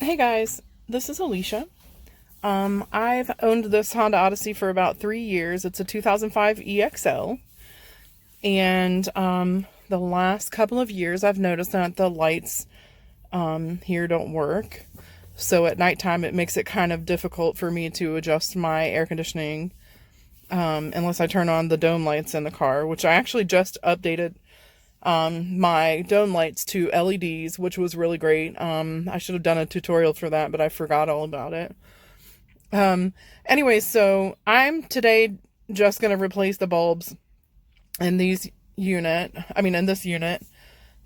Hey guys, this is Alicia. I've owned this Honda Odyssey for about 3 years. It's a 2005 EXL. And the last couple of years I've noticed that the lights here don't work. So at nighttime it makes it kind of difficult for me to adjust my air conditioning unless I turn on the dome lights in the car, which I actually just updated my dome lights to LEDs, which was really great. I should have done a tutorial for that, but I forgot all about it. Anyway, so I'm today just going to replace the bulbs in this unit,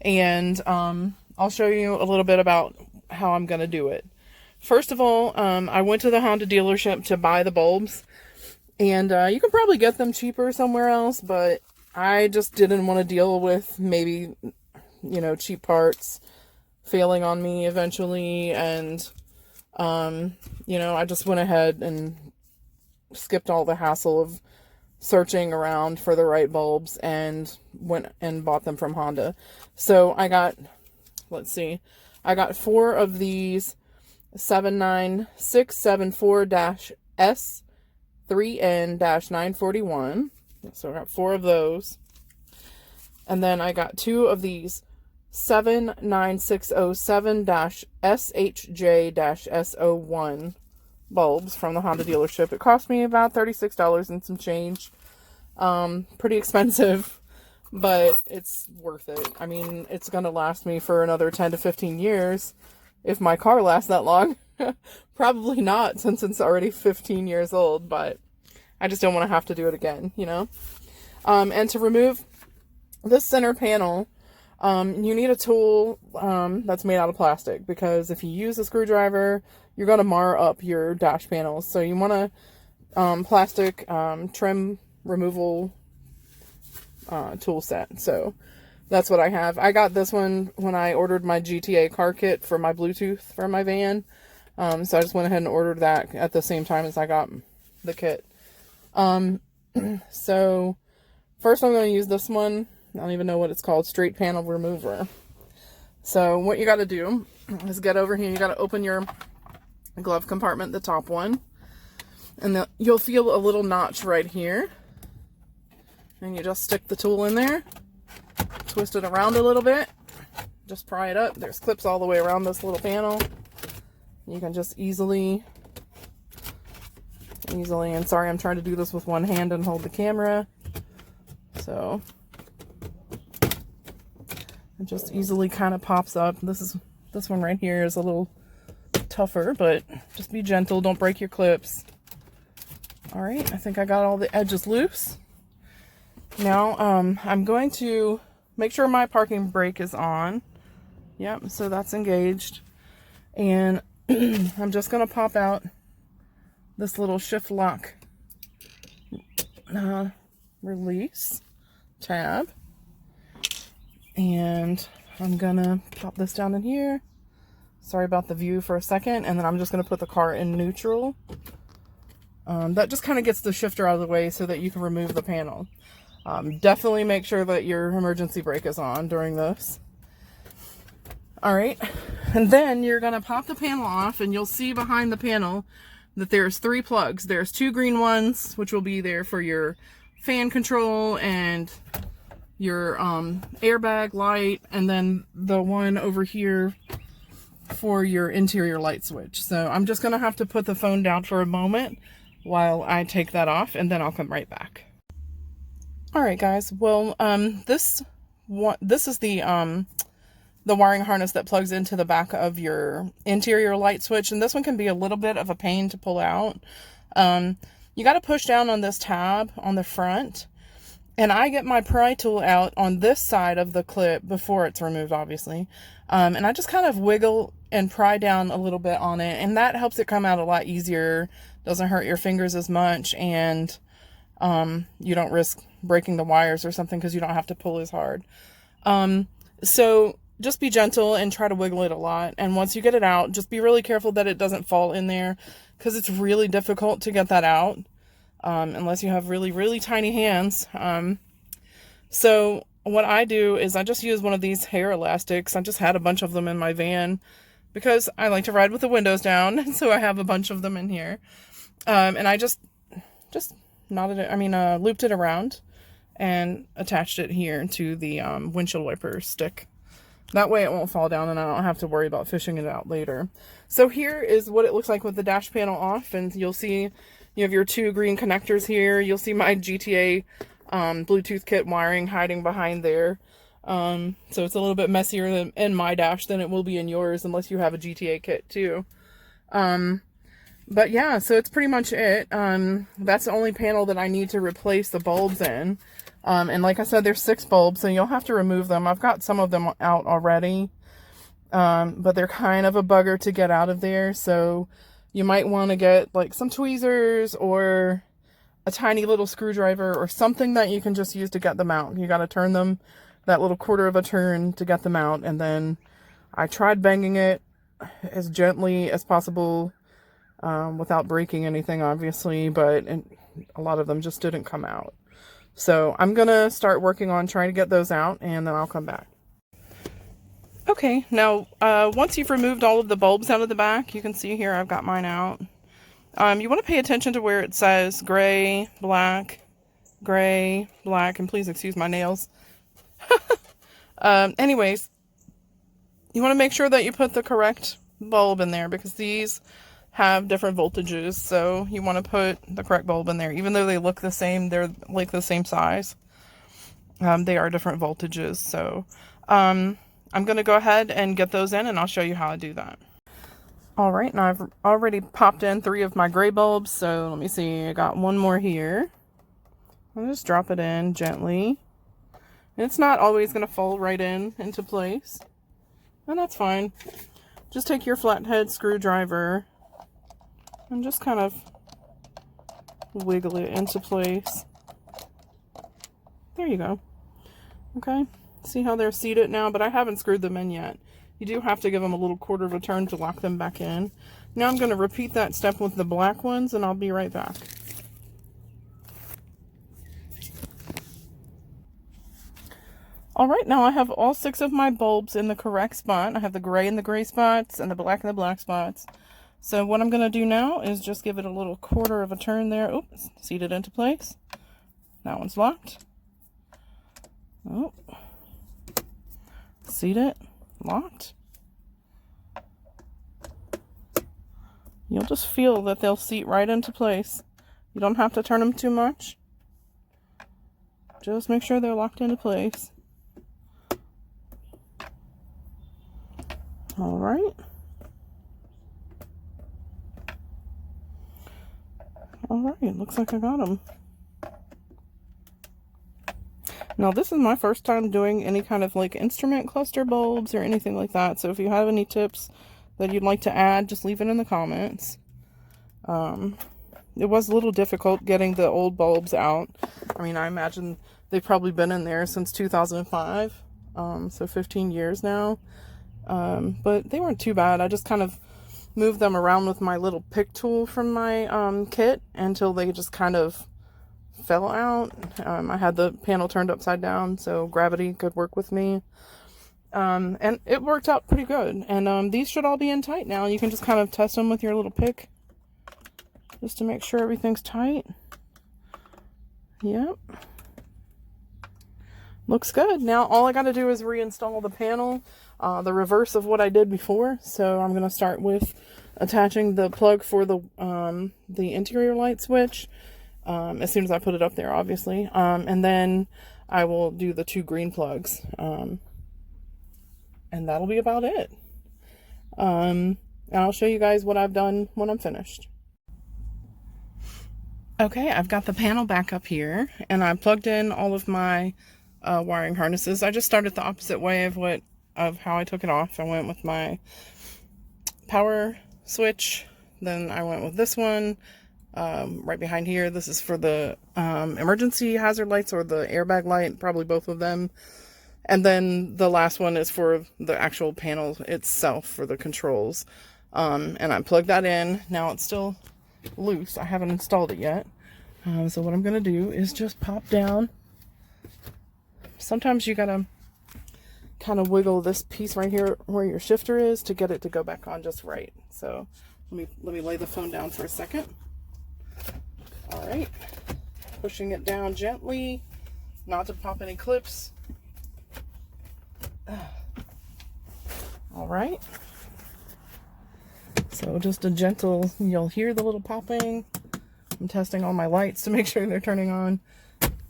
and I'll show you a little bit about how I'm going to do it. First of all, I went to the Honda dealership to buy the bulbs, and you can probably get them cheaper somewhere else, but I just didn't want to deal with maybe, cheap parts failing on me eventually. And, I just went ahead and skipped all the hassle of searching around for the right bulbs and went and bought them from Honda. So I got 4 of these 79674-S3N-941. So I got 4 of those. And then I got 2 of these 79607-SHJ-S01 bulbs from the Honda dealership. It cost me about $36 and some change. Pretty expensive, but it's worth it. I mean, it's going to last me for another 10 to 15 years if my car lasts that long. Probably not, since it's already 15 years old, but I just don't want to have to do it again, And to remove this center panel, you need a tool that's made out of plastic, because if you use a screwdriver, you're going to mar up your dash panels. So you want a plastic trim removal tool set. So that's what I have. I got this one when I ordered my GTA car kit for my Bluetooth for my van. So I just went ahead and ordered that at the same time as I got the kit. So first I'm going to use this one. I don't even know what it's called. Straight panel remover. So what you got to do is get over here. You got to open your glove compartment, the top one. And you'll feel a little notch right here. And you just stick the tool in there. Twist it around a little bit. Just pry it up. There's clips all the way around this little panel. You can just easily, and sorry, I'm trying to do this with one hand and hold the camera. So it just easily kind of pops up. This one right here is a little tougher, but just be gentle. Don't break your clips. All right, I think I got all the edges loose. Now, I'm going to make sure my parking brake is on. Yep, so that's engaged. And I'm just going to pop out this little shift lock release tab. And I'm going to pop this down in here. Sorry about the view for a second. And then I'm just going to put the car in neutral. That just kind of gets the shifter out of the way so that you can remove the panel. Definitely make sure that your emergency brake is on during this. All right, and then you're going to pop the panel off, and you'll see behind the panel that there's 3 plugs. There's 2 green ones, which will be there for your fan control and your airbag light, and then the one over here for your interior light switch. So I'm just going to have to put the phone down for a moment while I take that off, and then I'll come right back. All right, guys. Well, this is the wiring harness that plugs into the back of your interior light switch, and this one can be a little bit of a pain to pull out. You got to push down on this tab on the front, and I get my pry tool out on this side of the clip before it's removed, obviously, and I just kind of wiggle and pry down a little bit on it, and that helps it come out a lot easier. Doesn't hurt your fingers as much, and you don't risk breaking the wires or something because you don't have to pull as hard. So just be gentle and try to wiggle it a lot. And once you get it out, just be really careful that it doesn't fall in there, because it's really difficult to get that out unless you have really, really tiny hands. So what I do is I just use one of these hair elastics. I just had a bunch of them in my van because I like to ride with the windows down, so I have a bunch of them in here. And I just knotted it, looped it around and attached it here to the windshield wiper stick. That way it won't fall down and I don't have to worry about fishing it out later. So here is what it looks like with the dash panel off, and you'll see you have your 2 green connectors here. You'll see my GTA Bluetooth kit wiring hiding behind there. So it's a little bit messier in my dash than it will be in yours, unless you have a GTA kit too. But yeah, so it's pretty much it. That's the only panel that I need to replace the bulbs in. And like I said, there's 6 bulbs, so you'll have to remove them. I've got some of them out already, but they're kind of a bugger to get out of there. So you might want to get like some tweezers or a tiny little screwdriver or something that you can just use to get them out. You got to turn them that little quarter of a turn to get them out. And then I tried banging it as gently as possible, without breaking anything, obviously, but a lot of them just didn't come out. So I'm going to start working on trying to get those out, and then I'll come back. Okay, now once you've removed all of the bulbs out of the back, you can see here I've got mine out. You want to pay attention to where it says gray, black, and please excuse my nails. Anyways, you want to make sure that you put the correct bulb in there, because these have different voltages, so you want to put the correct bulb in there. Even though they look the same, they're like the same size. They are different voltages, so I'm going to go ahead and get those in, and I'll show you how I do that. Alright, now I've already popped in 3 of my gray bulbs, so let me see, I got 1 more here. I'll just drop it in gently. And it's not always going to fall right into place, and that's fine. Just take your flathead screwdriver and just kind of wiggle it into place. There you go. Okay, see how they're seated now, but I haven't screwed them in yet. You do have to give them a little quarter of a turn to lock them back in. Now I'm going to repeat that step with the black ones, and I'll be right back. Alright, now I have all 6 of my bulbs in the correct spot. I have the gray in the gray spots and the black in the black spots. So what I'm going to do now is just give it a little quarter of a turn there. Oops, seat it into place. That one's locked. Oh, seat it, locked. You'll just feel that they'll seat right into place. You don't have to turn them too much. Just make sure they're locked into place. All right. Alright, looks like I got them. Now this is my first time doing any kind of like instrument cluster bulbs or anything like that, so if you have any tips that you'd like to add, just leave it in the comments. It was a little difficult getting the old bulbs out. I mean, I imagine they've probably been in there since 2005, so 15 years now. But they weren't too bad. I just kind of moved them around with my little pick tool from my kit until they just kind of fell out. I had the panel turned upside down, so gravity could work with me. And it worked out pretty good. And these should all be in tight now. You can just kind of test them with your little pick just to make sure everything's tight. Yep. Looks good. Now all I got to do is reinstall the panel, the reverse of what I did before. So I'm going to start with attaching the plug for the interior light switch as soon as I put it up there, obviously. And then I will do the 2 green plugs. And that'll be about it. And I'll show you guys what I've done when I'm finished. Okay, I've got the panel back up here, and I plugged in all of my wiring harnesses. I just started the opposite way of how I took it off. I went with my power switch, then I went with this one right behind here. This is for the emergency hazard lights or the airbag light, probably both of them. And then the last one is for the actual panel itself for the controls. And I plugged that in. Now it's still loose. I haven't installed it yet. So what I'm going to do is just pop down. Sometimes you gotta kind of wiggle this piece right here where your shifter is to get it to go back on just right. So let me lay the phone down for a second. All right, pushing it down gently, not to pop any clips. All right, so just a gentle, you'll hear the little popping. I'm testing all my lights to make sure they're turning on,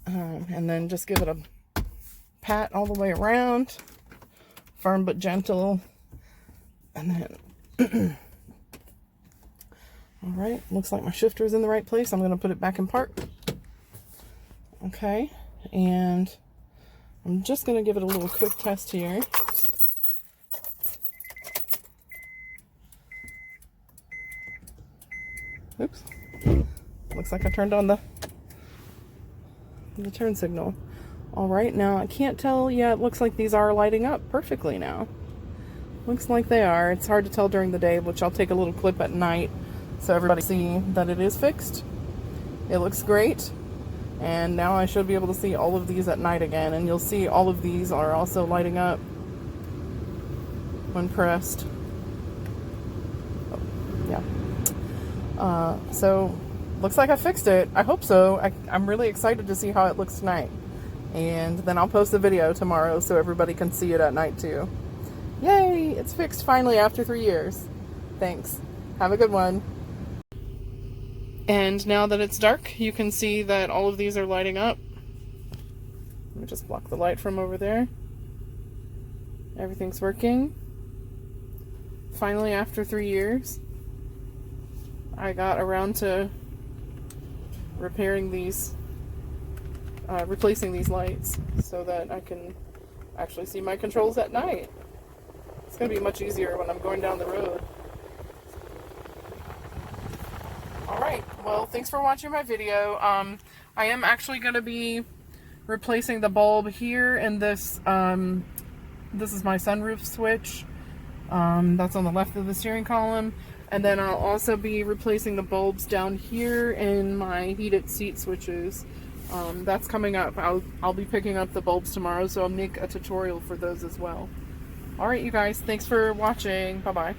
and then just give it a pat all the way around, firm but gentle, and then all right, looks like my shifter is in the right place. I'm going to put it back in park. Okay, and I'm just going to give it a little quick test here. Oops. Looks like I turned on the turn signal. All right, now I can't tell yet. It looks like these are lighting up perfectly now. Looks like they are. It's hard to tell during the day, which I'll take a little clip at night so everybody see that it is fixed. It looks great. And now I should be able to see all of these at night again, and you'll see all of these are also lighting up when pressed. Oh, yeah. So looks like I fixed it. I hope so. I'm really excited to see how it looks tonight. And then I'll post the video tomorrow so everybody can see it at night too. Yay! It's fixed finally after 3 years. Thanks. Have a good one. And now that it's dark, you can see that all of these are lighting up. Let me just block the light from over there. Everything's working. Finally, after 3 years, I got around to repairing these, replacing these lights so that I can actually see my controls at night. It's going to be much easier when I'm going down the road. Alright, well, thanks for watching my video. I am actually going to be replacing the bulb here in this, this is my sunroof switch. That's on the left of the steering column. And then I'll also be replacing the bulbs down here in my heated seat switches. That's coming up. I'll be picking up the bulbs tomorrow, so I'll make a tutorial for those as well. Alright, you guys, thanks for watching. Bye-bye.